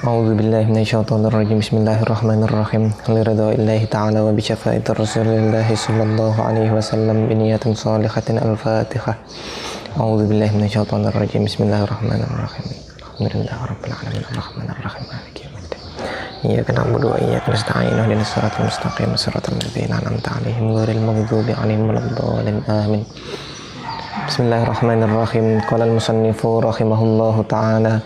A'udzu billahi minasyaitonir rajim. Bismillahirrahmanirrahim. Liridha'illahi ta'ala wa bi syafa'ati Rasulillahi sallallahu alaihi wasallam bi niyatin shalihatin. Al-Fatihah. A'udzu billahi minasyaitonir rajim. Bismillahirrahmanirrahim. Alhamdulillahirabbil alamin arrahmanir rahim maliki yaumiddin. Iyyaka na'budu wa iyyaka nasta'in. Ihdinas siratal mustaqim siratal ladzina an'amta 'alaihim ghairil maghdubi 'alaihim waladdallin. Amin. Bismillahirrahmanirrahim. Qala al-musannifu rahimahullahu ta'ala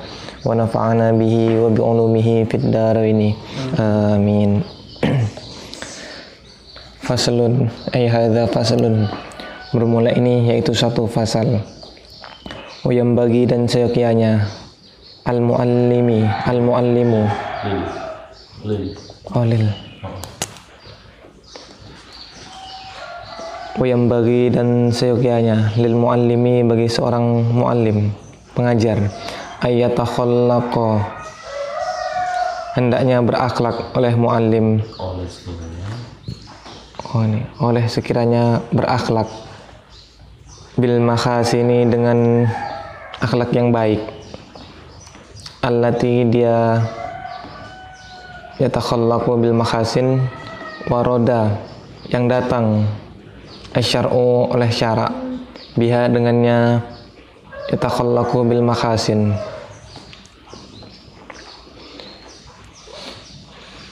wa nafa'ana bihi wa bi ulumihi fid dharain. Amin. Faslun, ay hadza faslun. Bermula ini yaitu satu fasal. Yang bagi dan seyogyanya al-muallimu lil yang bagi dan seyogyanya lil muallimi bagi seorang muallim pengajar ayatakhallaqa hendaknya berakhlak oleh muallim oleh sekiranya berakhlak bil mahasini dengan akhlak yang baik allati dia yatakhallaqu bil mahasin waroda yang datang asyar'u oleh syara biha dengannya yatakhallaqu bil mahasin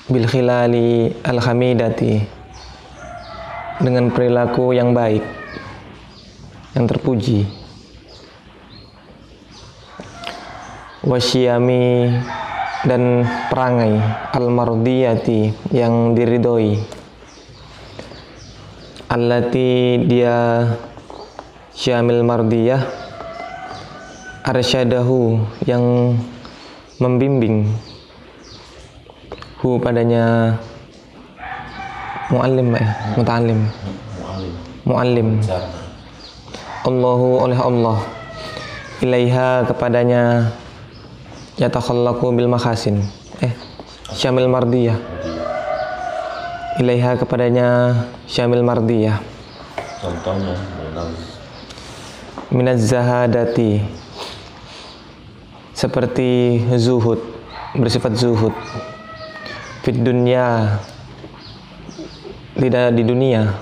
bil khilali al hamidati dengan perilaku yang baik yang terpuji wasyami dan perangai al mardiyati yang diridhoi allati dia syamil mardiyah arsyadahu yang membimbing hu padanya muallim Allahu oleh Allah ilaiha kepadanya yatakhallaqu bil mahasin syamil mardiyah ilaiha kepadanya syamil mardiyah contohnya minaz zahadati seperti zuhud bersifat zuhud fid dunya tidak di dunia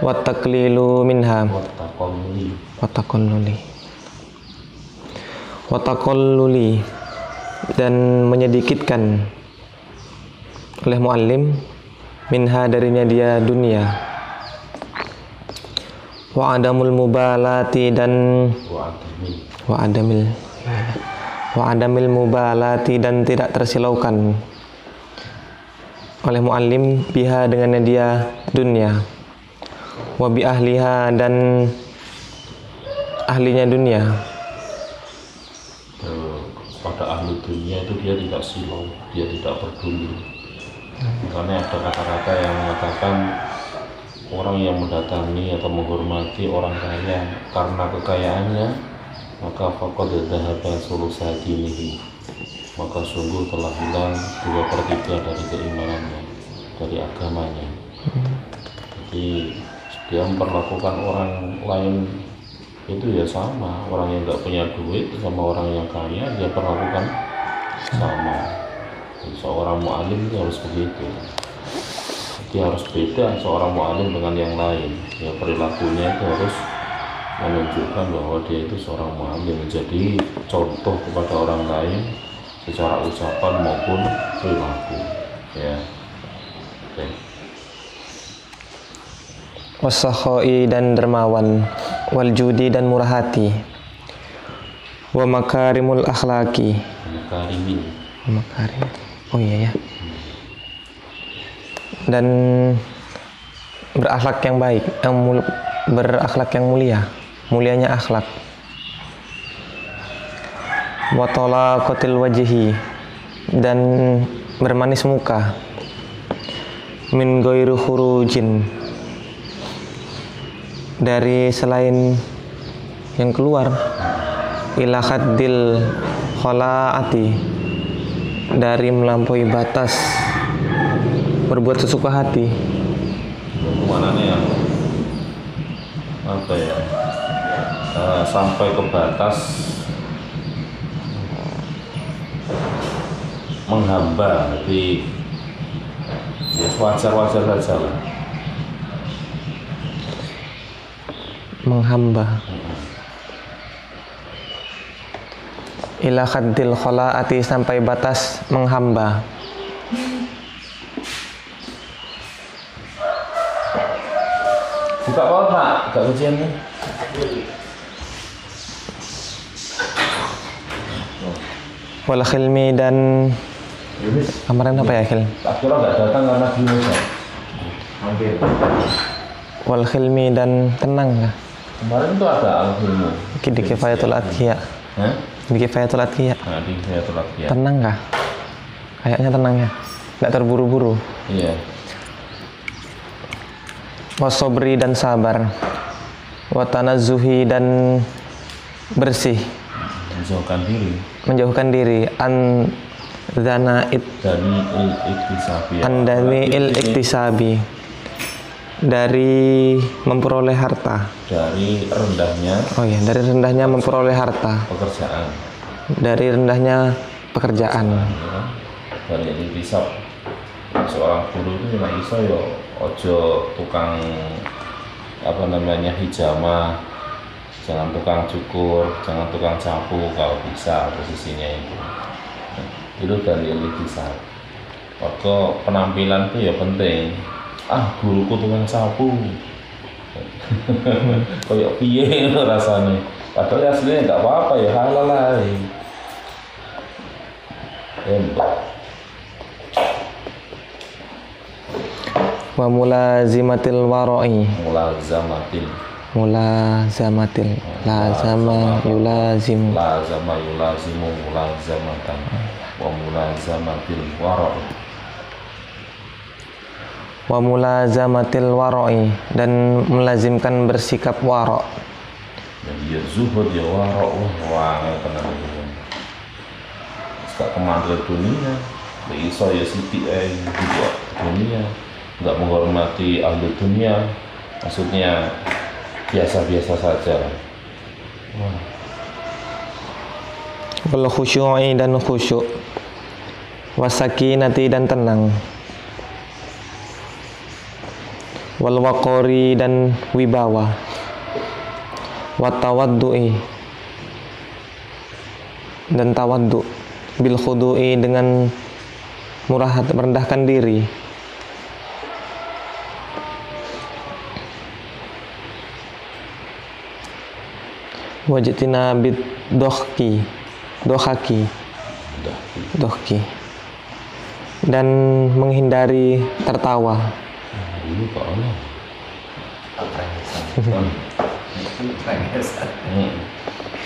wa taqlilu minha wa taqalluli dan menyedikitkan oleh muallim minha darinya dia dunia wa adamul mubalati dan wa adamil mubalati dan tidak tersilaukan oleh muallim biha dengannya dia dunia wa bi ahliha dan ahlinya dunia pada ahli dunia itu dia tidak silau, dia tidak peduli. Makanya ada kata-kata yang mengatakan orang yang mendatangi atau menghormati orang kaya karena kekayaannya maka faqad dhahaba sulusa dinihi, maka sungguh telah hilang 2/3 dari keimanannya, dari agamanya. Jadi dia memperlakukan orang lain itu ya sama, orang yang nggak punya duit sama orang yang kaya dia perlakukan sama. Jadi, seorang mu'alim itu harus begitu, dia harus beda seorang mu'alim dengan yang lain ya, perilakunya itu harus menunjukkan bahwa dia itu seorang mu'alim, menjadi contoh kepada orang lain secara ucapan maupun perilaku ya. wasakhoi dan dermawan wal judi dan murah hati wa makarimul akhlaki dan berakhlak yang baik berakhlak yang mulianya akhlak wa talaqatil wajhi dan bermanis muka min ghairu khurujin dari selain yang keluar ila haddil khalaati dari melampaui batas berbuat sesuka hati. Mana nih yang apa ya sampai ke batas menghamba, jadi ya wajar-wajar saja lah. Menghamba. Ila khaddil khala'ati, sampai batas menghamba. Buka apa Pak? Buka ujiannya. Wal khilmi, dan kemarin apa ya khil? Tak kira nggak datang karena di Indonesia. Hampir. Wal khilmi, dan tenang kah? Kemarin tuh ada al-hilmu. Di Kifayatul Adhiya. Hah? Di Kifayatul Adhiya. Nah, di Kifayatul Adhiya. Tenang kah? Kayaknya tenang ya. Nggak terburu-buru. Iya. Wasobri, dan sabar. Watanazzuhi, dan bersih. Menjauhkan diri. Menjauhkan diri. Dari il-iktisabi, dari memperoleh harta. Dari rendahnya. Oh iya, dari rendahnya memperoleh harta. Pekerjaan. Dari rendahnya pekerjaan. Ya. Dari iktisab. Seorang guru itu cuma iso yo ojo tukang apa namanya hijama, jangan tukang cukur, jangan tukang sapu kalau bisa posisinya itu. Itu dari iktisab. Waktu penampilan itu ya penting. Guruku tukang sapu. Kayak piye rasanya. Padahal aslinya nggak apa-apa ya, halal lah. Wa mulazimatil wara'i. Mulazamatil. Lazama yulazimu. Lazama yulazimu mulazamatan. Wa mulazamatil wara'i. Wa mulazamatil wara'i, dan melazimkan bersikap wara'. Dan dia zuhud ya wara', wah tenang itu. Gak kemandirian dunia, gak iso ya siti juga dunia, gak menghormati ahli dunia, maksudnya biasa-biasa saja. Wah. Wal khusyu'i, dan khusyuk. Wasakinati, dan tenang. Wal waqori, dan wibawa. Watawaddu'i, dan tawaddu. Bil khudu'i, dengan murah hati, merendahkan diri. Wajtina bid dohki, dan menghindari tertawa. Dulu Pak Allah.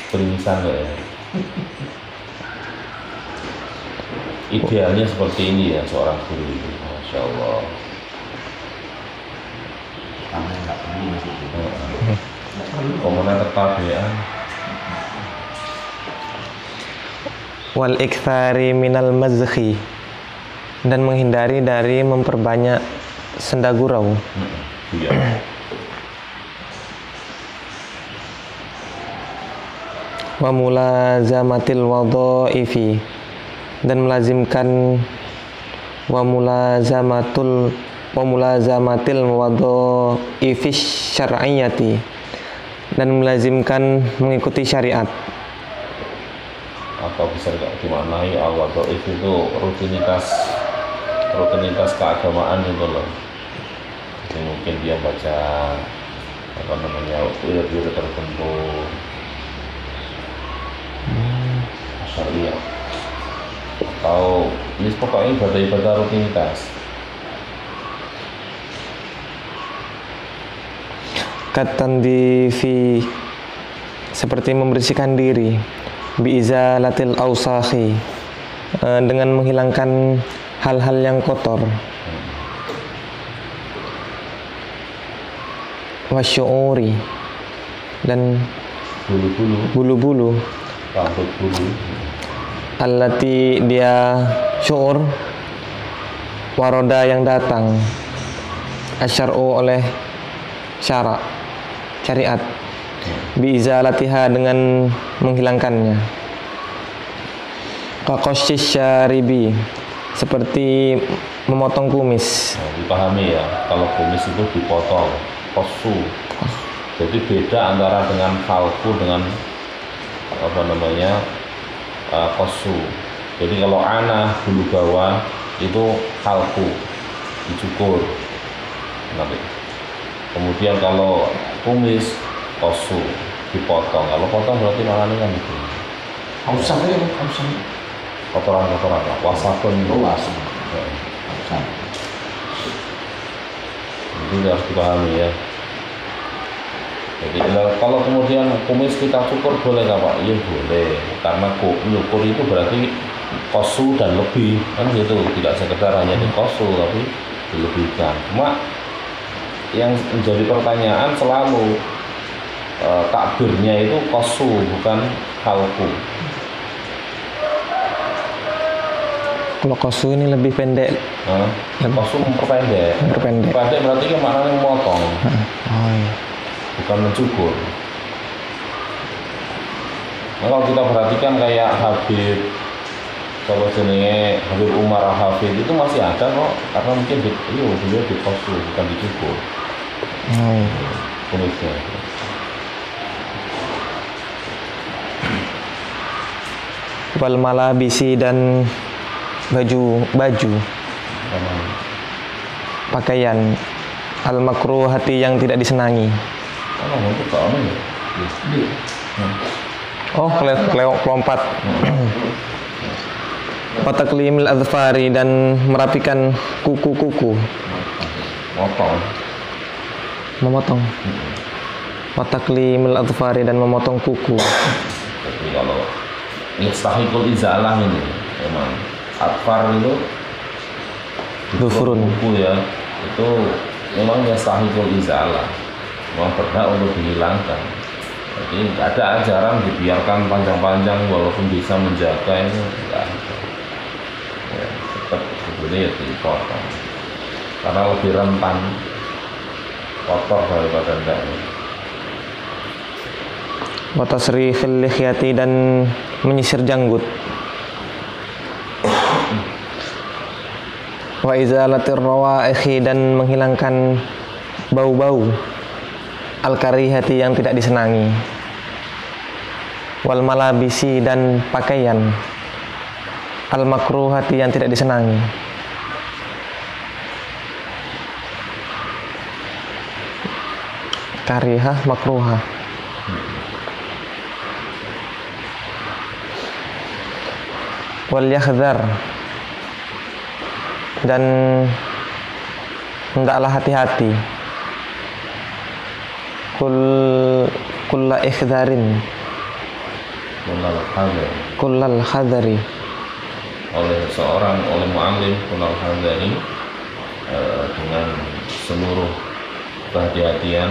Peringsan ya. Idealnya seperti ini ya seorang guru itu, masya Allah. Komunan ketabian. Wal ikthari minal mazkhi, dan menghindari dari memperbanyak senda gurau. Iya. Wa mulazamatil wadha'ifi, dan melazimkan wa mulazamatil wadha'ifi syar'iyyati, dan melazimkan mengikuti syariat. Atau bisa dimaknai al-wadha'if itu rutinitas keagamaan itu loh. Jadi mungkin dia baca apa namanya wirid tertentu syariah, atau ini pokoknya ibadah-ibadah rutinitas. Katandifi, seperti membersihkan diri. Biizalatil ausakhi, dengan menghilangkan hal-hal yang kotor. Wasyu'uri, dan bulu-bulu. Rambut bulu. Allati, dia syu'ur. Waroda, yang datang. Asyar'u, oleh syariat. Biizalatiha, dengan menghilangkannya. Kakosis syaribi, seperti memotong kumis. Nah, dipahami ya, kalau kumis itu dipotong, kosu. Jadi beda antara dengan halku dengan kosu. Jadi kalau ana bulu bawah itu halku, dicukur. Nanti. Kemudian kalau kumis kosu, dipotong. Kalau potong berarti maknanya kan itu. Ausap ya, ausap. Kotoran-kotoran, wasapun itu. Ausap. Ini harus dipahami ya. Jadi kalau kemudian kumis kita cukur boleh nggak Pak? Iya boleh, karena nyukur itu berarti kosu dan lebih kan gitu, tidak sekedar hanya di kosu tapi dilebihkan. Cuma yang menjadi pertanyaan selalu takbirnya itu kosu bukan halku. Kalau kosu ini lebih pendek. Kosu memperpendek. Memperpendek. Pendek berarti kan maknanya memotong, Oh iya. bukan mencukur. Nah, kalau kita perhatikan kayak Habib Umar Al-Hafid itu masih ada kok, karena mungkin beliau di kosu bukan dicukur kumisnya. Wal malabisi, dan baju pakaian al makruhati yang tidak disenangi. Itu kamu ya? Oh, kelompat. Wataklimil adfari, dan merapikan kuku-kuku. Memotong. Wataklimil adfari, dan memotong kuku. Jadi kalau yastahikul izalah ini memang adfar itu Dufurun. kuku ya, itu memang yastahikul izalah, memang berhak untuk dihilangkan. Jadi ada ajaran dibiarkan panjang-panjang walaupun bisa menjaga itu enggak. Ya, tetap sebetulnya ya dipotong karena lebih rentan kotor daripada enggaknya. Watasrihil lihyati, dan menyisir janggut. Wa izalatir rawaihi, dan menghilangkan bau-bau al-karihati yang tidak disenangi. Wal malabisi, dan pakaian al-makruhati yang tidak disenangi. Karihah, makruhah. Wal yahdhar, dan hendaklah hati-hati. Kulla ikhdharin, kullal hadari, oleh mu'allim kullal hadari, dengan seluruh kehati-hatian.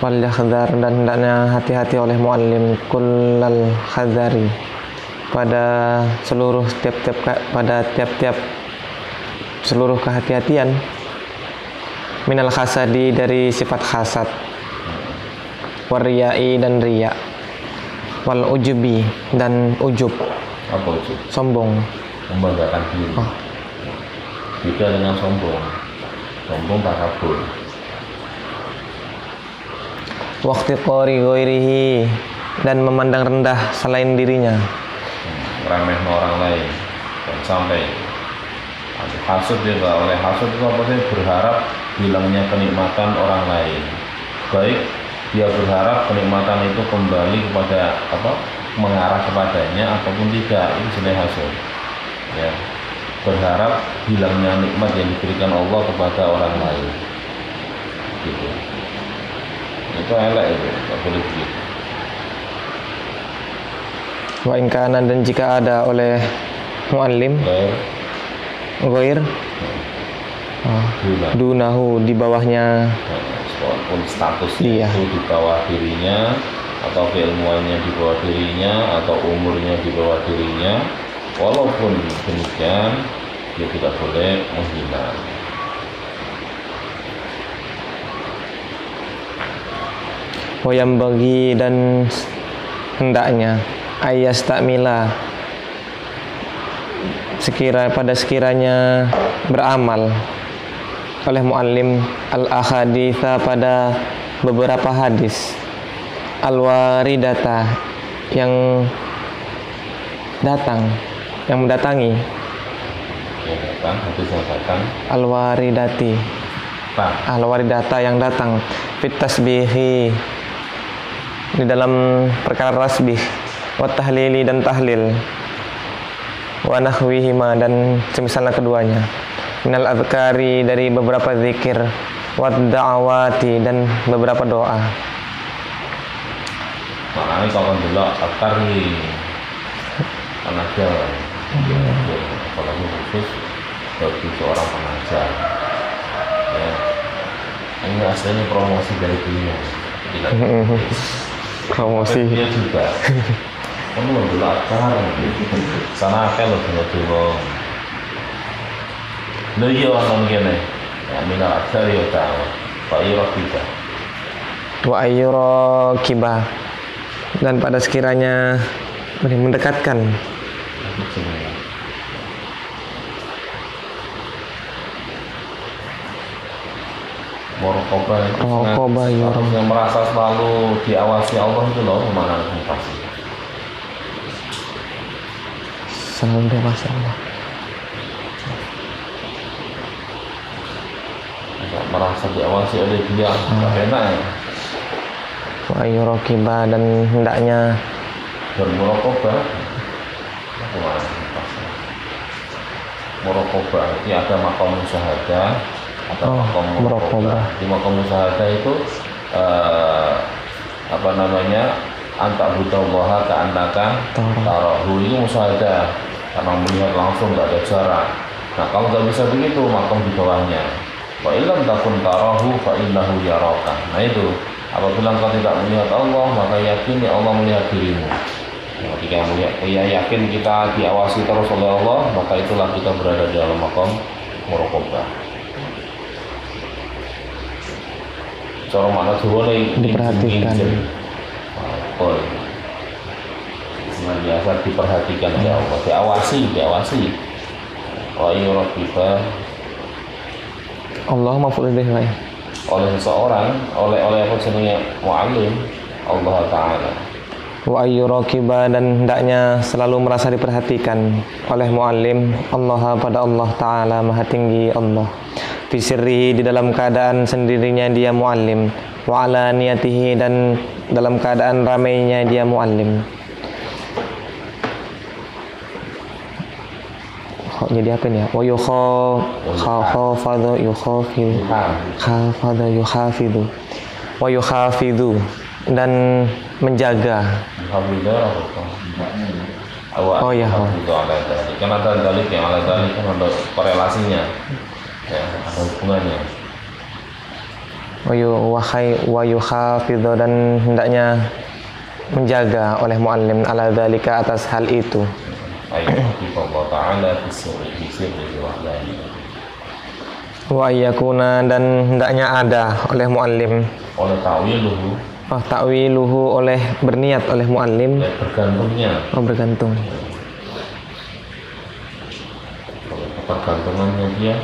wal yahdhar, dan hendaknya hati-hati oleh muallim kullal hadari, pada tiap-tiap seluruh kehati-hatian, minal hasadi, dari sifat hasad, wariyai, dan riya, wal ujubi, dan ujub. Apa itu? Sombong. Membanggakan diri. Beda dengan sombong. Sombong takabur. Waktu qori ghairihi, dan memandang rendah selain dirinya. Remeh orang lain dan sampai hasud juga. Oleh hasud itu apa sih? Berharap hilangnya kenikmatan orang lain, baik dia berharap kenikmatan itu kembali kepada mengarah kepadanya ataupun tidak, itu jenis hasud ya. Berharap hilangnya nikmat yang diberikan Allah kepada orang lain gitu. Itu elek, itu tidak boleh begitu. Wa in kana, dan jika ada oleh muallim ghair dunahu, di bawahnya, walaupun statusnya itu di bawah dirinya, atau keilmuannya di bawah dirinya, atau umurnya di bawah dirinya, walaupun demikian dia tidak boleh menghina. Wayam bagi, dan hendaknya ayastamila sekiranya beramal oleh muallim al-ahaditha pada beberapa hadis al-waridata yang mendatangi hadis yang datang al-waridati al-waridata yang datang fit tasbihi di dalam perkara tasbih wa tahlili dan tahlil wa nahwihima dan semisalnya keduanya minal azkari dari beberapa zikir wa da'awati dan beberapa doa. Makanya kalau dulu azkar nih pengajar apalagi khusus bagi seorang pengajar ya, ini aslinya promosi dari dunia promosi dia juga kamu dulu azkar sana akeh dulu iya orang kene ya minal azkar ya ta'ala Pak Irokiba wa ayyurakibah dan pada sekiranya mendekatkan Morokoba yang merasa selalu diawasi Allah itu loh mana pasti selalu diawasi Allah merasa diawasi oleh dia nggak enak ya wa ayyurakibah dan hendaknya bermorokoba morokoba ini ada makom musyahadah atau makom morokoba. Di makom musyahadah itu apa namanya anta budallaha ka'annaka tarahu itu musyahadah karena melihat langsung nggak ada jarak. Nah kalau nggak bisa begitu makom di bawahnya wa illam takun tarahu fa innahu yaraka. Nah itu apabila engkau tidak melihat Allah maka yakini Allah melihat dirimu. Ketika yakin kita diawasi terus oleh Allah maka itulah kita berada di dalam makom muraqabah. Cara mana Jawa diperhatikan. Dengan biasa diperhatikan oleh Allah, diawasi. Wa yuraqibah Allah maf'ul bih oleh seseorang, oleh apa sebenarnya muallim Allah Ta'ala. Wa ayyuraqiba dan hendaknya selalu merasa diperhatikan oleh muallim Allah pada Allah Ta'ala maha tinggi Allah fi sirrihi di dalam keadaan sendirinya dia muallim wa ala niyatihi dan dalam keadaan ramainya dia muallim. Jadi apa nih ya? Wa yukhafidhu dan menjaga. Oh ya. Karena ada dalil yang ada dalil kan ada korelasinya, ya, ada hubungannya. Wa yukhafidhu dan hendaknya menjaga oleh muallim ala dzalika atas hal itu. Allah Ta'ala wa yakuna dan hendaknya ada oleh muallim oleh ta'wiluhu oleh berniat oleh muallim bergantung pergantungannya dia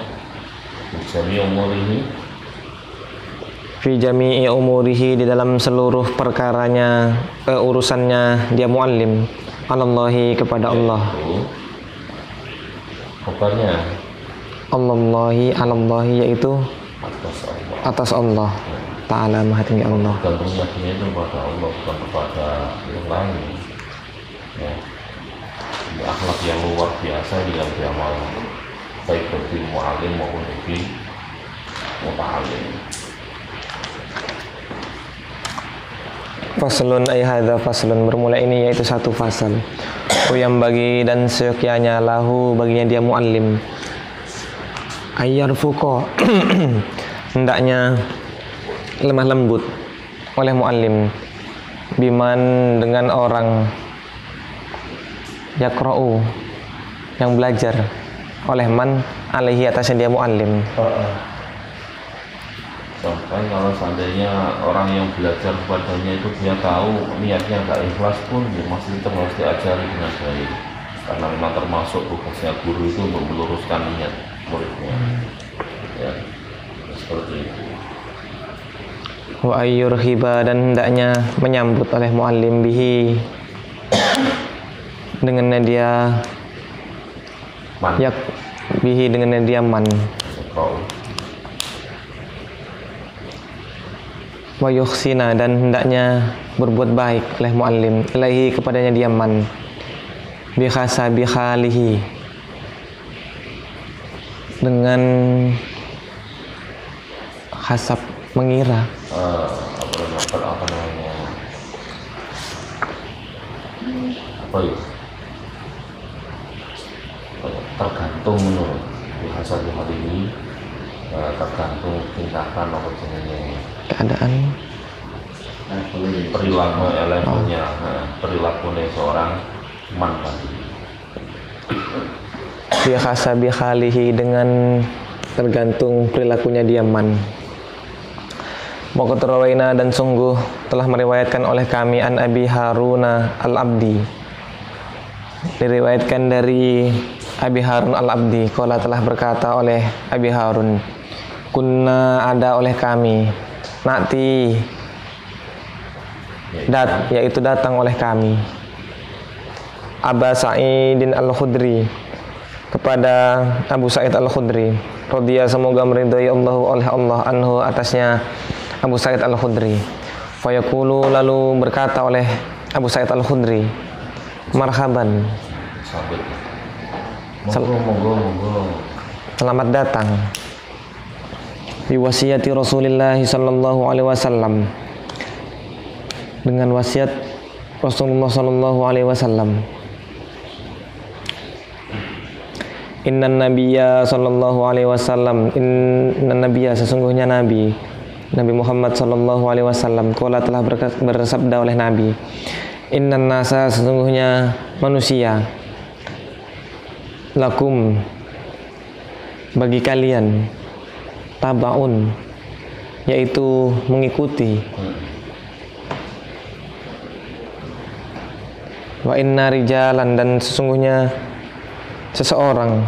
fi jami'i umurihi di dalam seluruh perkaranya urusannya dia muallim alallahi kepada Allah kabarnya Allahi alallahi yaitu atas Allah Ta'ala maha tinggi Allah. Gantungnya dia itu kepada Allah bukan kepada yang lain ya. Ini akhlak yang luar biasa yang dia mau baik bagi mu'alim maupun bagi muta'alim. Faslun ay hadza faslun bermula ini yaitu satu fasal. Yang bagi dan seyogyanya lahu baginya dia muallim. Ayyarfuqa hendaknya lemah lembut oleh muallim biman dengan orang yaqra'u yang belajar oleh man alaihi atasnya dia muallim. Sampai kalau seandainya orang yang belajar kepadanya itu dia tahu niatnya nggak ikhlas pun ya masih tetap harus diajari dengan baik, karena memang termasuk tugasnya guru itu untuk meluruskan niat muridnya. Ya, seperti itu. Wa ayyurhiba, dan hendaknya menyambut oleh muallim bihi dengannya dia Man. yak bihi dengannya dia man, Kau wa yuhsina, dan hendaknya berbuat baik oleh muallim ilaihi kepadanya dia man, bi khasabi khalihi dengan hasab mengira, apa namanya? Apa ya? Tergantung menurut bahasa hari ini, tergantung tingkatan apa jenisnya keadaan perilaku levelnya, perilakunya seorang man tadi. bi khasabi khalihi dengan tergantung perilakunya dia man. Waqad rawaina, dan sungguh telah meriwayatkan oleh kami an Abi Haruna al-Abdi, diriwayatkan dari Abi Harun al-Abdi, qala telah berkata oleh Abi Harun, kunna ada oleh kami, na'ti yaitu datang oleh kami, Aba Sa'idin al-Khudri, kepada Abu Sa'id al-Khudri, radhiya semoga meridhai Allahu oleh Allah anhu atasnya Abu Sa'id al-Khudri. Fayaqulu, lalu berkata oleh Abu Sa'id al-Khudri, marhaban, Monggo. selamat datang, bi wasiyati Rasulillah sallallahu alaihi wasallam, dengan wasiat Rasulullah sallallahu alaihi wasallam. Innan nabiyya sallallahu alaihi wasallam, innan nabiyya, sesungguhnya Nabi Muhammad sallallahu alaihi wasallam, qala telah bersabda oleh Nabi, innan nasa, sesungguhnya manusia, lakum, bagi kalian, tabaun, yaitu mengikuti, wa inna rijalan, dan sesungguhnya seseorang,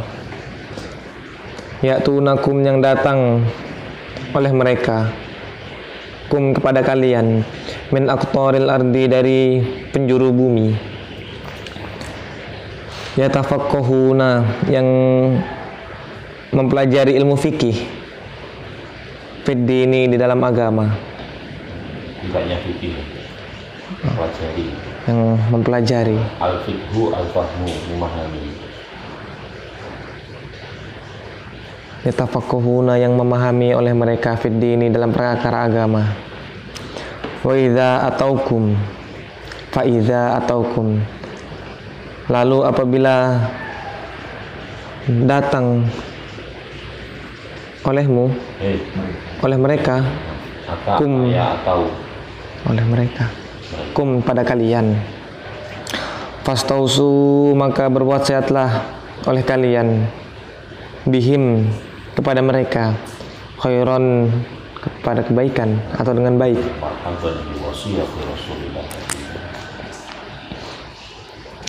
ya'tunakum, yang datang oleh mereka, kum, kepada kalian, min aqtaril ardi, dari penjuru bumi, yatafaqqahuna, yang mempelajari ilmu fikih, fid dini, di dalam agama, Tidaknya fikih, pelajari. yang mempelajari, Al-fiqhu al-fahmu, memahami. yatafaqqahuna, yang memahami oleh mereka, fid dini, dalam perkara agama. Wa idza ataukum, fa idza ataukum, lalu apabila datang olehmu, oleh mereka, kum, atau oleh mereka, kum, pada kalian, fastausu, maka berbuat sehatlah oleh kalian, bihim, kepada mereka, khairon, kepada kebaikan atau dengan baik,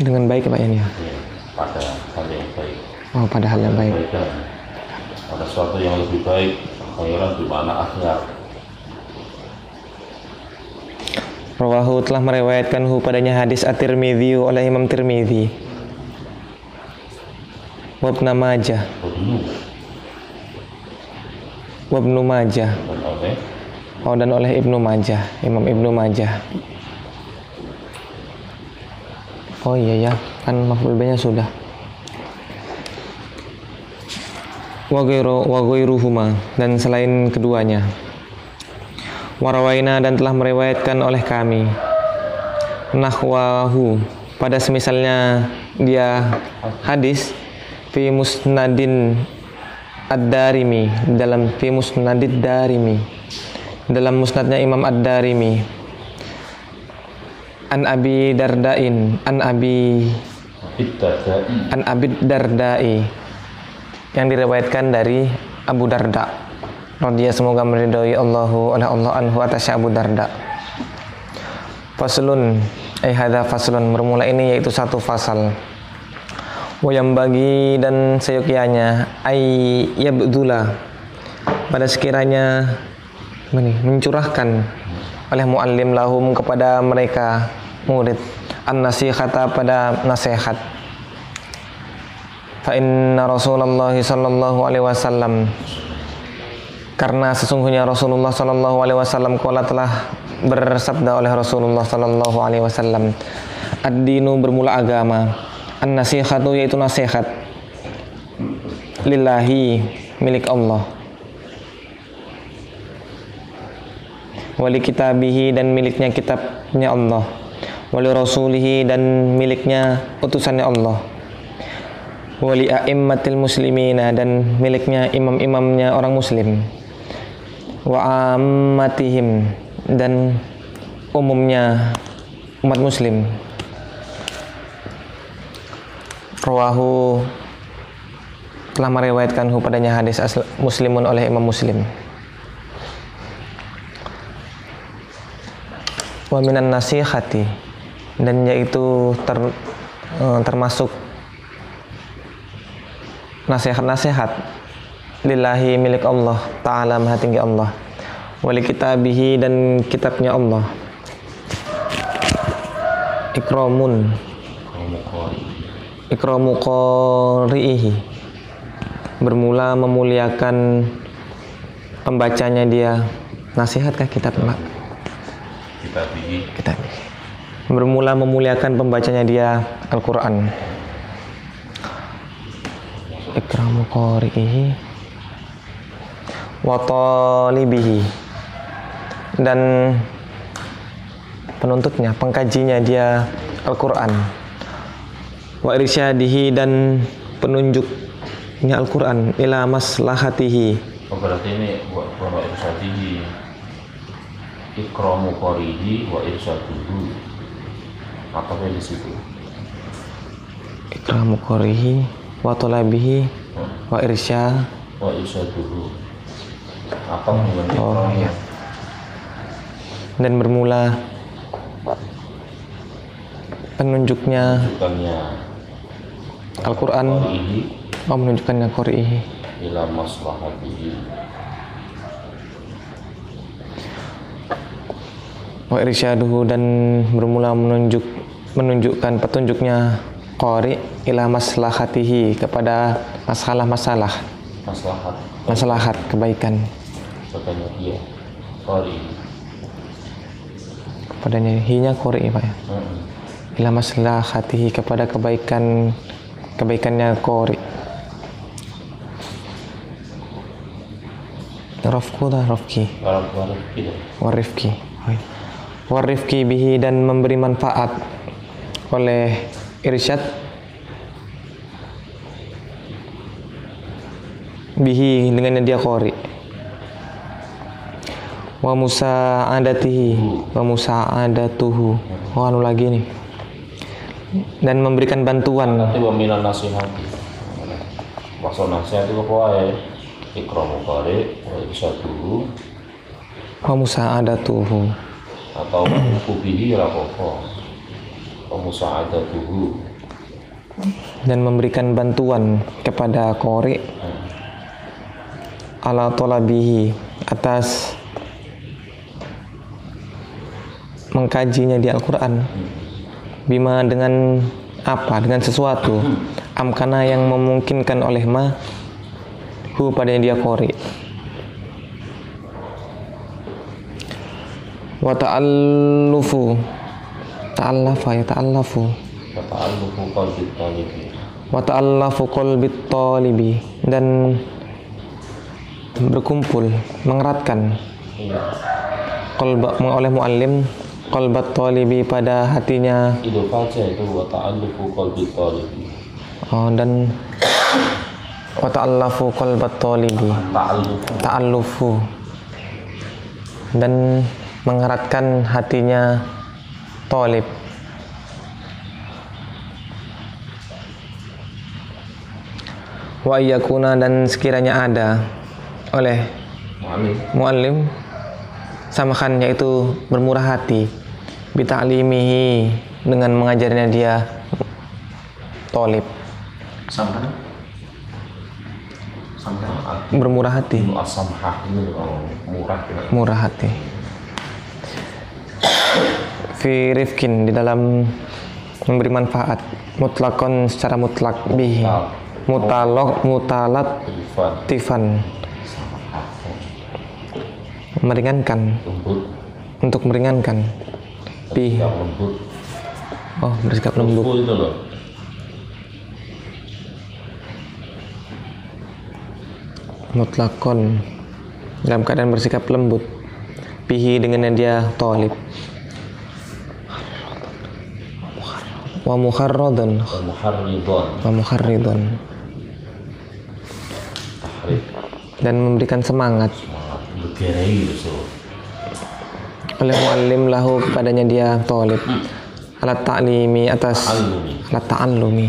dengan baik Pak ya, pada hal yang baik. oh, pada hal yang baik, Pada sesuatu yang lebih baik, khairan di mana akhlak. Rawahu, telah meriwayatkanhu padanya hadis at-Tirmidzi oleh Imam Tirmidzi, wa Ibnu Majah, wa Ibnu Majah, dan oleh Ibnu Majah, Imam Ibnu Majah. Oh iya ya, kan maf'ul bihnya sudah. Wa ghairuhuma, dan selain keduanya. Warawaina, dan telah meriwayatkan oleh kami, nahwahu, pada semisalnya dia hadis, fi musnadin ad-Darimi, dalam fi musnadid Darimi, dalam musnadnya Imam ad-Darimi, an Abi Dardain, an Abi Dardai, yang diriwayatkan dari Abu Darda, radhiya semoga meridhoi Allahu oleh Allah anhu atas Abu Darda. Faslun hadza faslun, bermula ini yaitu satu fasal. Wa yang bagi dan seyogyanya yabdula, pada sekiranya mencurahkan oleh muallim lahum kepada mereka murid an-nasihata pada nasihat. Fa inna Rasulullah sallallahu alaihi wasallam, karena sesungguhnya Rasulullah sallallahu alaihi wasallam qala telah bersabda oleh Rasulullah sallallahu alaihi wasallam, ad-dinu bermula agama, an-nasihatu yaitu nasihat, lillahi milik Allah, wali kitabihi dan miliknya kitabnya Allah, wali rasulihi dan miliknya utusannya Allah, wali a'immatil muslimina dan miliknya imam-imamnya orang muslim, wa ammatihim dan umumnya umat muslim. Rawahu telah meriwayatkanhu padanya hadis muslimun oleh Imam Muslim. Wa minan nasihati, dan yaitu termasuk nasihat-nasihat lillahi milik Allah ta'ala maha tinggi Allah, wali kitabihi dan kitabnya Allah, ikramu qari'ihi, bermula memuliakan pembacanya dia. Nasihatkah kitab mak? Kitab. Bermula memuliakan pembacanya dia Al-Quran. Ikramu qari'ihi wa talibihi, dan penuntutnya, pengkajinya dia Al-Quran. Wa irsyadihi, dan penunjuknya Al-Quran ila maslahatihi. Berarti ini wa irsyadihi, ikramu qari'ihi wa irsyaduhu, apa di situ? Ikramu qari'ihi wa talabihi wa irsyaduhu, apa dengan ya. Dan bermula penunjuknya Al-Quran, menunjukkannya qari'ihi ila maslahatihi, wa irsyaduhu, dan bermula menunjukkan petunjuknya qari ila maslahatihi, kepada maslahat kebaikan kepadanya dia qari, kepadanya hinya qari Pak ya. Ila maslahatihi, kepada kebaikannya qari. Warifki bihi, dan memberi manfaat oleh irsyad bihi, dengannya dia qari. Wa musa'adatuhu, lagi nih, dan memberikan bantuan. Nanti wa minan nasihati, maksud nasihat itu apa ya? Ikramu qari wa irsyaduhu wa musa'adatuhu, atau kubihi rapopo wa musa'adatuhu, dan memberikan bantuan kepada qari ala talabihi, atas mengkajinya di Al-Quran, bima, dengan apa, dengan sesuatu, amkana yang memungkinkan oleh hu padanya dia qari. Wa ta'allafu qalbi talibi, dan berkumpul, mengeratkan oleh muallim qalbat talibi, pada hatinya. Itu baca itu wa ta'allufu qalbi talibi. Dan wa ta'allafu qalbat talibi, ta'allufu, dan mengeratkan hatinya talib. Wa iyakuna, dan sekiranya ada oleh muallim samakan yaitu bermurah hati, bita'limihi dengan mengajarnya dia tolib, Sampai bermurah hati, As-samhah ini murah. murah hati. Fi rifkin di dalam memberi manfaat, mutlakon secara mutlak, bihi mutalat tifan meringankan, Lembut, untuk meringankan, bi yang lembut. bersikap lembut, Lembut itu loh. mutlakon dalam keadaan bersikap lembut, bihi dengannya dia tolib, wa mukharradun Muharridon, wa mukharridun tahrid, dan memberikan semangat bergerai gitu. oleh muallim lahu kepadanya dia tolib, alat ta'limi atas Alumi, alat ta'allumi,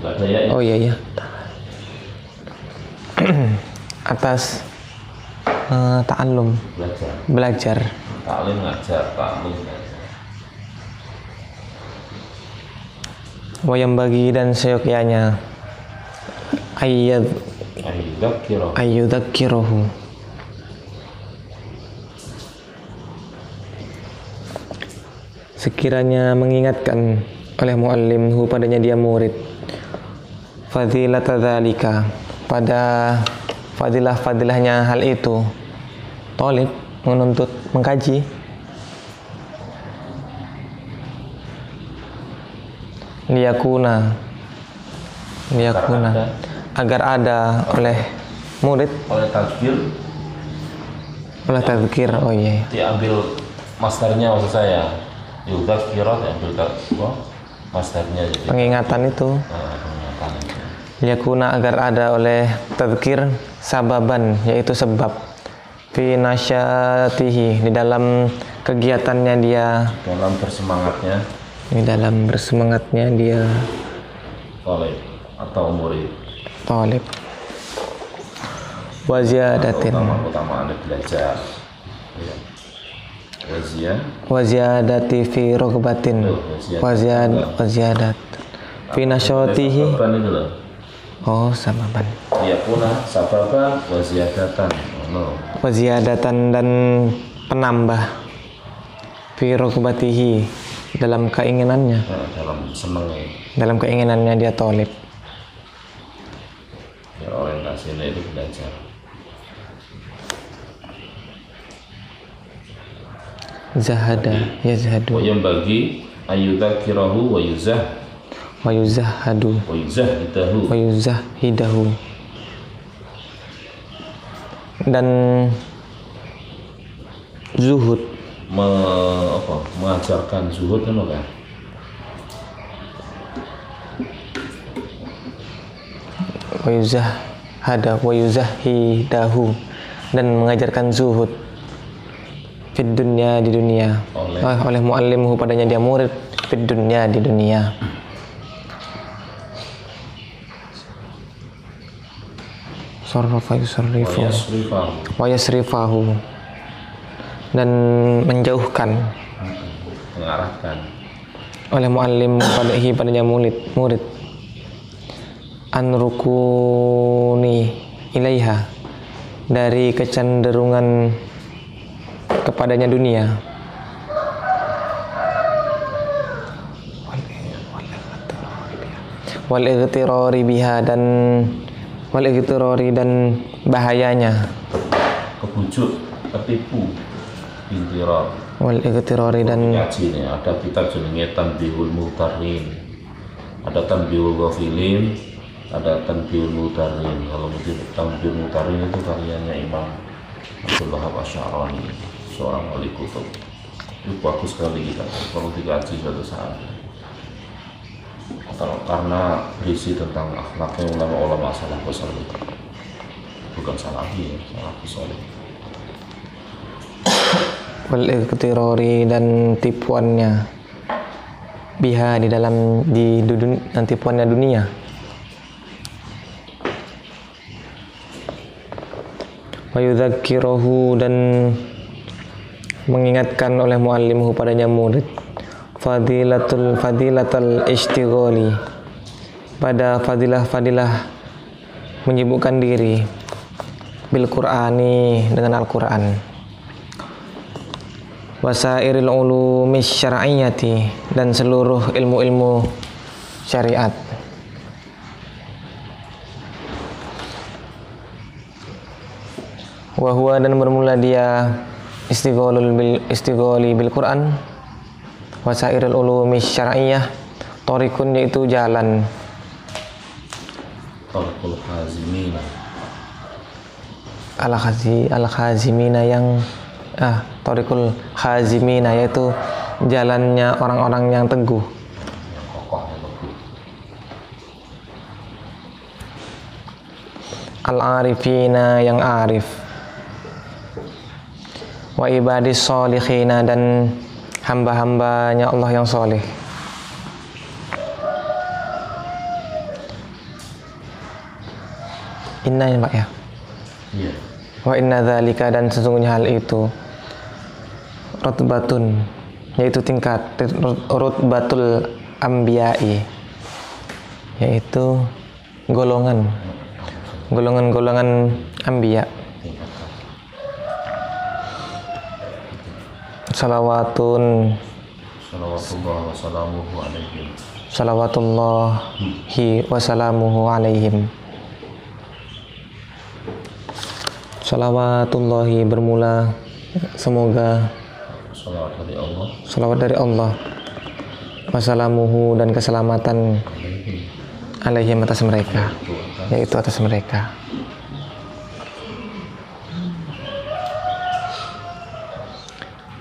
nggak ada ya? oh iya atas ta'allum, belajar. Taklim ngajar, taklim ngajar. Wayam bagi dan seyogyanya ayyudzakirohu sekiranya mengingatkan oleh muallimhu padanya dia murid, fadilat dzalika pada fadilahnya hal itu, tolib menuntut mengkaji, liyakuna agar ada oleh murid, Oleh tazkir, oh iya, diambil masternya maksud saya. Yudzakiro diambil masternya jadi. pengingatan itu, Pengingatan itu. liyakuna agar ada oleh tazkir sababan yaitu sebab, fi nasyatihi di dalam kegiatannya dia, Dalam bersemangatnya di dalam bersemangatnya dia tolib atau murid. tolib, waziyadatin Utama belajar. Ya. waziyadati fi rogbatin, waziyadat fi nasyatihi, Sababan itu loh. oh sababan, Ya punah sababan waziyadatan. No. waziyadatan dan penambah, fi rogbatihi dalam keinginannya, Dalam senengnya. dalam keinginannya dia tolib, Ya orientasinya itu belajar. zahada yazhadu Yang bagi ayyudzakirahu wa wa yuzahhadu yuzahidahu. wa yuzahidahu dan zuhud, Mengajarkan zuhud kan apa? wa yuzahhada wa yuzahidahu dan mengajarkan zuhud fid dunya di dunia, oleh muallimhu padanya dia murid, fid dunya di dunia, sarrafa yusarrifu wa yasrifahu dan menjauhkan Mengarahkan. oleh muallim padanya murid an rukuni ilaiha dari kecenderungan kepadanya dunia, wal igtirari biha dan wal igtirari dan bahayanya, Kebujuk, ketipu, intirar. wal igtirari dan Ngaji nih, ada kitab jenenge Tanbihul Muhtarin, ada Tanbihul Ghafilin, ada Tanbihul Muhtarin. Kalau mungkin Tanbihul Muhtarin itu karyanya Imam Abdul Wahab Asy'arani, seorang wali kutub. Itu bagus sekali kita, perlu dikaji suatu saat. Karena berisi tentang akhlaknya ulama-ulama salafus saleh, bukan salafi ya, salafus saleh. wal igtirari dan tipuannya biha di dalam tipuannya dunia, wa yudzakiruhu dan mengingatkan oleh muallimhu padanya murid fadilatul istighali pada fadilah menyibukkan diri bil Qur'ani dengan Al-Qur'an wasairil ulumis syar'iyyati dan seluruh ilmu-ilmu syariat. Wa huwa dan bermula dia istighali bil Quran wasairil ulumis syar'iyyah thariqun yaitu jalan Tarqul hazimina al-khazimina yang thariqul khazimina yaitu jalannya orang-orang yang teguh. kokoh yang teguh. Al-arifina yang arif. Wa ibadis solihina dan hamba-hambanya Allah yang soleh. Inna ya Pak ya? Iya. Wa inna dzalika dan sesungguhnya hal itu rutbatun yaitu tingkat rutbatul anbiya'i yaitu golongan anbiya. Salawatun Salawatullah wa salamuhu alaihim. salawatullahi wa salamuhu alaihim. Salawatullahi bermula semoga Salawat dari Allah salawat dari Allah wasalamuhu dan keselamatan alaihim atas mereka yaitu atas mereka.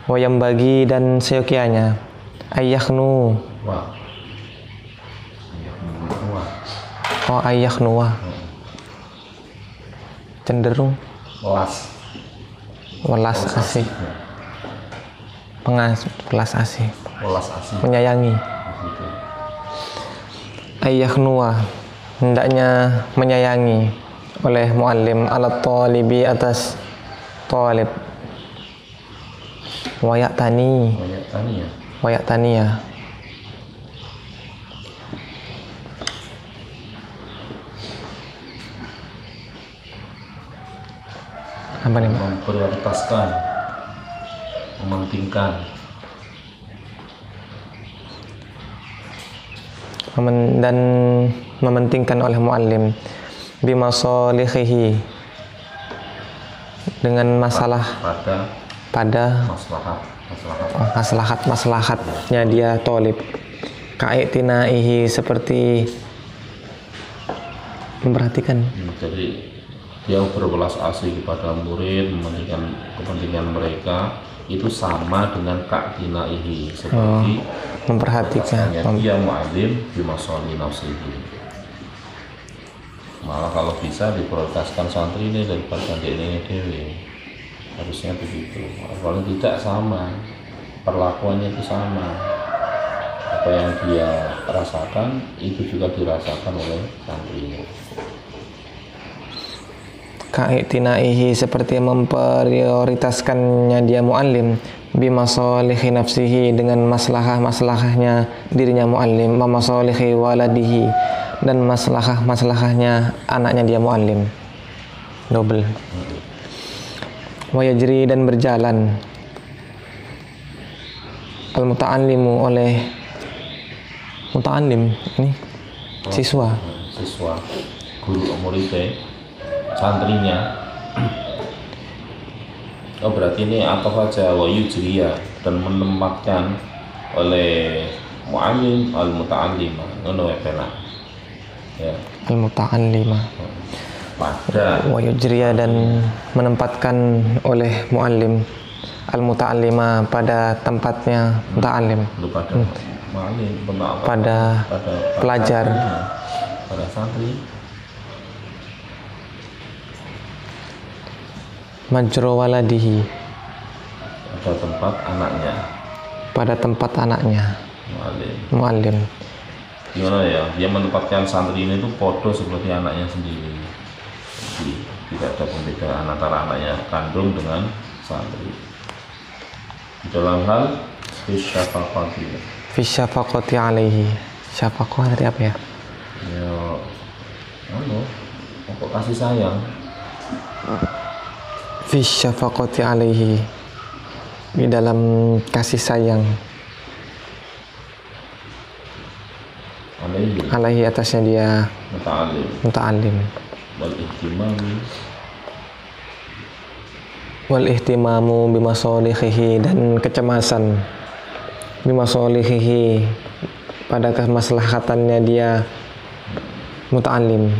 Wayam bagi dan seyokianya ayyakhnu wah ayyakhnuwa cenderung welas asih welas asih menyayangi gitu. ayyakhnuwa hendaknya menyayangi oleh muallim alat talibi atas talib wayak tania apa nih Pak? Memprioritaskan, mementingkan dan mementingkan oleh muallim bimasalihihi dengan masalah pada maslahatnya dia tolib kaitinaihi seperti memperhatikan. Jadi dia berbelas asih kepada murid, mementingkan kepentingan mereka itu sama dengan ka'tinaihi seperti memperhatikan dia mu'alim bimasali nafsihi. Malah kalau bisa diprioritaskan santri ini daripada ini dewe, harusnya begitu. Paling tidak sama perlakuannya itu sama, apa yang dia rasakan itu juga dirasakan oleh santrinya. Kaitinaihi seperti memprioritaskannya dia muallim bimasalihi nafsihi dengan maslahah-maslahahnya dirinya muallim wa masalihi waladihi dan maslahah-maslahahnya anaknya dia muallim. Double. Wa yajri dan berjalan al-muta'allimu oleh muta'allim ini siswa guru muridnya santrinya. Oh berarti ini apa saja wa yujriya dan menempatkan oleh mu'allim al-muta'allima ngono ya al-muta'allima pada wa yujriya dan menempatkan oleh muallim al-muta'allima pada tempatnya muta'allim pada mu'allim pada pelajar pada santri majro waladihi pada tempat anaknya muallim. Gimana ya, dia menempatkan santri ini tuh podo seperti anaknya sendiri. Jadi, tidak ada pembedaan antara anaknya kandung dengan santri. Di dalam hal Fisyafaqati alaihi. Syafaqah dari apa ya? Ya, pokok kasih sayang. Fisyafaqati alaihi. Di dalam kasih sayang. Alaihi atasnya dia muta'alim. Wal ihtimamu bimasolihihi, dan kecemasan bimasolihihi pada kemaslahatannya dia muta'alim.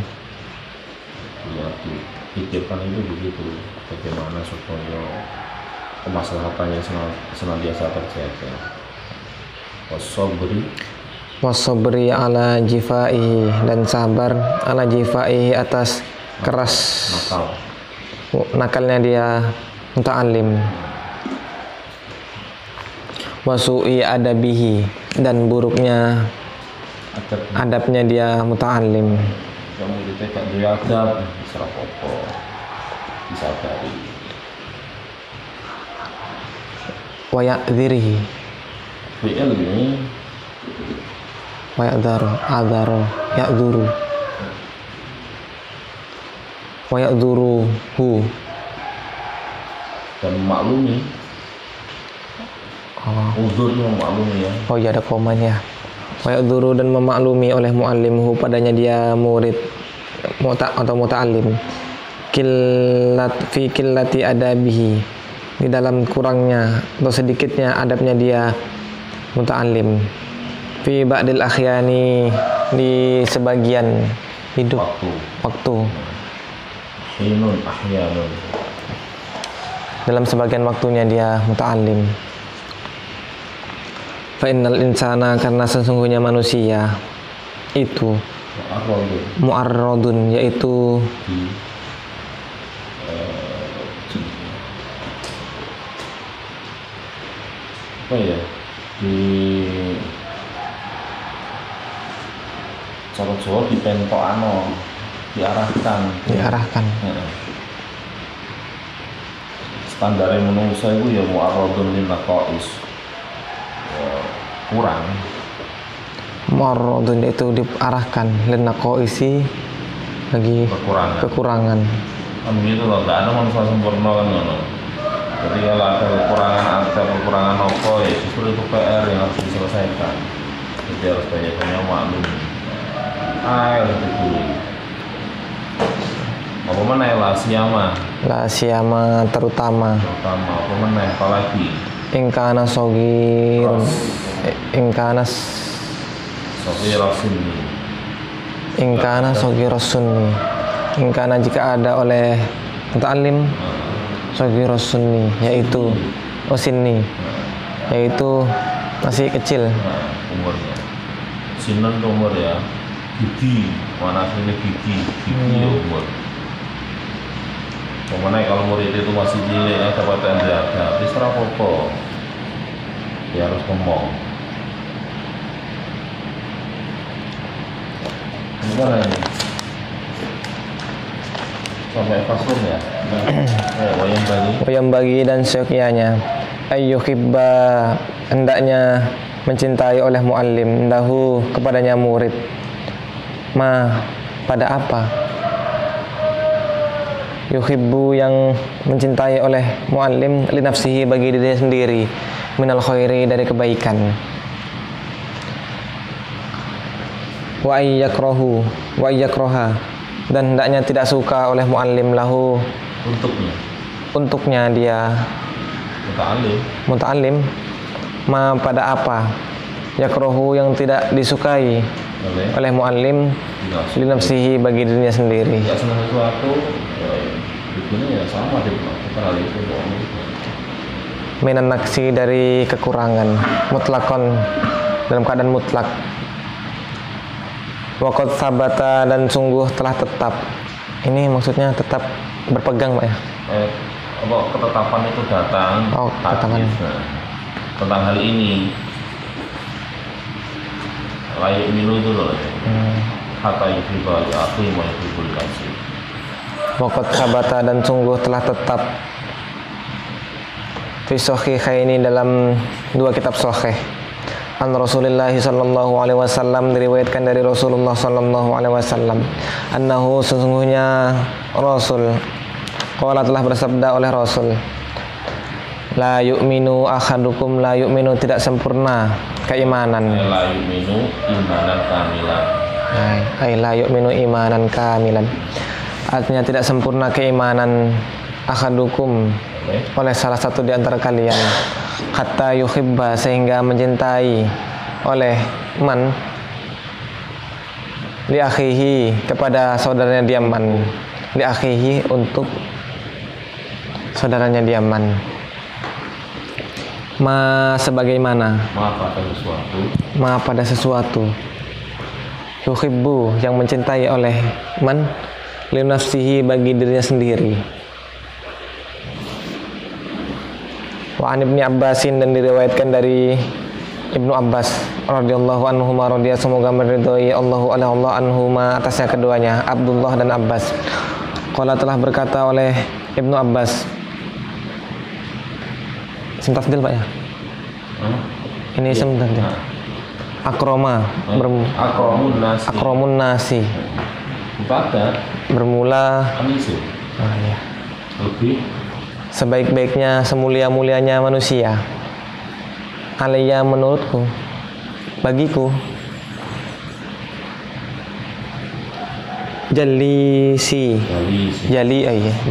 Ya, dipikirkan itu begitu, bagaimana supaya kemaslahatannya senantiasa terjaga. Wasobri ala jifaihi, dan sabar ala jifaihi atas keras nakalnya dia muta'alim. Wasu'i adabihi, dan buruknya adabnya dia muta'alim. Kamu ditegak dia adab, serap apa disabari. Wa ya'dhirihi, fi'il ini wa ya'dharu ya'dhuru wa ya'dhuruhu, dan memaklumi. Uzur itu memaklumi ya. Oh iya, ada komanya. Wa ya'dhuru, dan memaklumi oleh mu'allimhu padanya dia murid atau muta'alim. Fi qillati adabihi, di dalam kurangnya atau sedikitnya adabnya dia muta'alim. Fi ba'dil akhyani, di sebagian hidup waktu. Hinun ahyanun, dalam sebagian waktunya dia muta'alim. Fa innal insana, karena sesungguhnya manusia itu mu'arradun, yaitu apa ya, di cara Jawa dipentokano, diarahkan. Standar manusia itu ya mu'arradun lin naqais, kurang. Mu'arradun itu diarahkan, lin naqaisi, bagi kekurangan. Kan begitu loh, nggak ada manusia sempurna kan ngono. Jadi kalau ada kekurangan apa ya justru itu PR yang harus diselesaikan. Jadi harus banyak maklum. Lebih dulu. Apa mana ya la siyama terutama apa mana apalagi ingkana sogirun ingkana sogirasunni, ingkana jika ada oleh muta'alim sogirasunni, yaitu sinni, yaitu masih kecil umurnya. Sinan umur ya, gigi mana aslinya gigi ya umur. Mengenai kalau murid itu masih cilik ya dapat dijaga, bisa apa-apa dia harus ngomong. Gimana ini? Sampai fasun ya? Wayang bagi dan seyogyanya ayyuhibba, hendaknya mencintai oleh muallim lahu, kepadanya murid, pada apa yuhibbu, yang mencintai oleh muallim, li nafsihi, bagi dirinya sendiri, minal khairi, dari kebaikan. Wa iyyakraha, dan hendaknya tidak suka oleh muallim lahu, untuknya dia muta'alim, pada apa yakrahu, yang tidak disukai oleh muallim, li nafsihi, bagi dirinya sendiri. Ya senang sesuatu ya sama hal itu minan naksi, dari kekurangan, mutlakon, dalam keadaan mutlak. Waqad sabata, dan sungguh telah tetap. Ini maksudnya tetap berpegang, Pak ya? Ketetapan itu datang. Ketetapan. Tentang hal ini layak milu itu loh. Hatta yuhibba li akhi ma yuhibbul kasih. Waqad sabata dan sungguh telah tetap fi sahihaini dalam dua kitab sahih an Rasulullah sallallahu alaihi wasallam, diriwayatkan dari Rasulullah sallallahu alaihi wasallam, annahu sesungguhnya Rasul qala telah bersabda oleh Rasul, la yu'minu ahadukum, la yu'minu tidak sempurna keimanan, la yu'minu imanan kamilan. ay la yu'minu imanan kamilan, artinya tidak sempurna keimanan ahadukum oleh salah satu di antara kalian, hatta yuhibba sehingga mencintai oleh man li akhihi kepada saudaranya dia man, li akhihi untuk saudaranya dia man, ma sebagaimana ma pada sesuatu yuhibbu yang mencintai oleh man li nafsihi bagi dirinya sendiri. Wa an Ibnu Abbasin dan diriwayatkan dari Ibnu Abbas radhiyallahu anhuma, radhiyallahu semoga meridhai Allahu Allah anhuma atasnya keduanya, Abdullah dan Abbas. Qala telah berkata oleh Ibnu Abbas, isim tafdil Pak ya? Ini isim tafdil. Akroma akramun nasi. Bermula ya. Lebih sebaik-baiknya, semulia-mulianya manusia. Alayya menurutku, bagiku. Jalisi,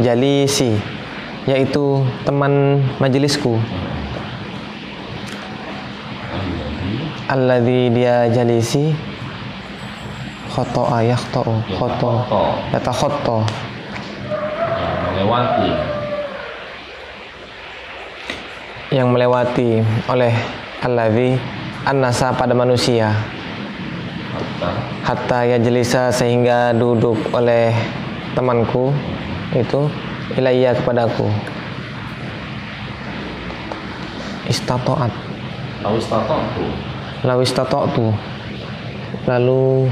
jalisi, yaitu teman majelisku. Alladzi dia jalisi, khoto'a yakhta'u, yatakhoto, melewati, yang melewati oleh alladzi annasa pada manusia, hatta yajlisa sehingga duduk oleh temanku itu ilayya kepadaku. Istato'at, lawistata'tu, lalu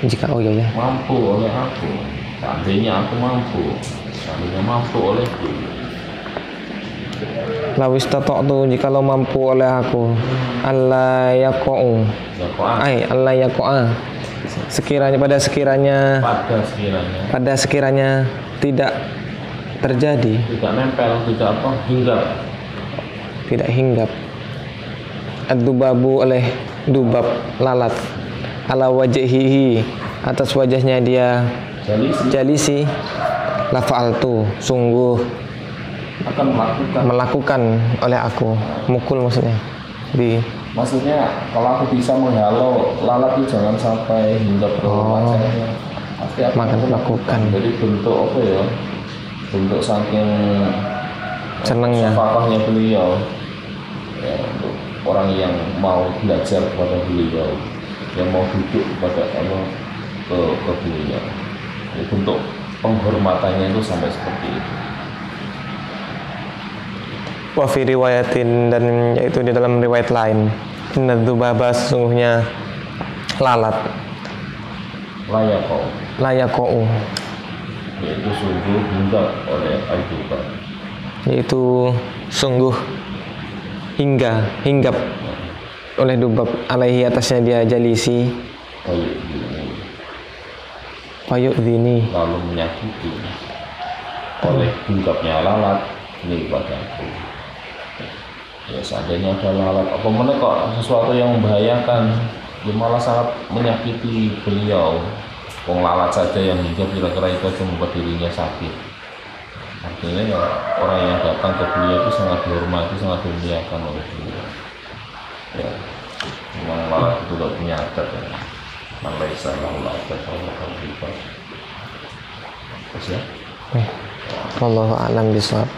jika mampu oleh aku, seandainya aku mampu, seandainya mampu olehku. Lawistata'tu, jikalau mampu oleh aku, alla yaqa'u, alla yaqa'a, pada sekiranya tidak terjadi, tidak nempel, tidak hinggap ad-dubabu oleh dubab lalat, ala wajhihi atas wajahnya dia jalisi, la fa'altu sungguh akan melakukan oleh aku, mukul maksudnya kalau aku bisa menghalau lalat itu jangan sampai hinggap ke wajahnya, pasti aku lakukan. Jadi bentuk apa ya, bentuk saking senangnya syafaqahnya beliau ya, untuk orang yang mau belajar kepada beliau, yang mau duduk kepada ke beliau, ya, bentuk penghormatannya itu sampai seperti itu. Wa fi riwayatin, dan yaitu di dalam riwayat lain, inna dzubaba sesungguhnya lalat, layaqau yaitu sungguh hinggap oleh al-dubab, yaitu sungguh hinggap oleh dubab, alaihi atasnya dia jalisi, payu'dhini lalu menyakiti oleh hinggapnya lalat ini padaku. Ya seandainya ada lalat apa mana kok sesuatu yang membahayakan, ya malah sangat menyakiti beliau. Wong lalat saja yang hinggap kira-kira itu aja membuat dirinya sakit. Artinya ya, orang yang datang ke beliau itu sangat dihormati, sangat dimuliakan oleh beliau. Ya, memang lalat itu tidak punya adat ya. Malaysia lalat adat orang terlibat. Terus ya. Wallahu a'lam bishawab.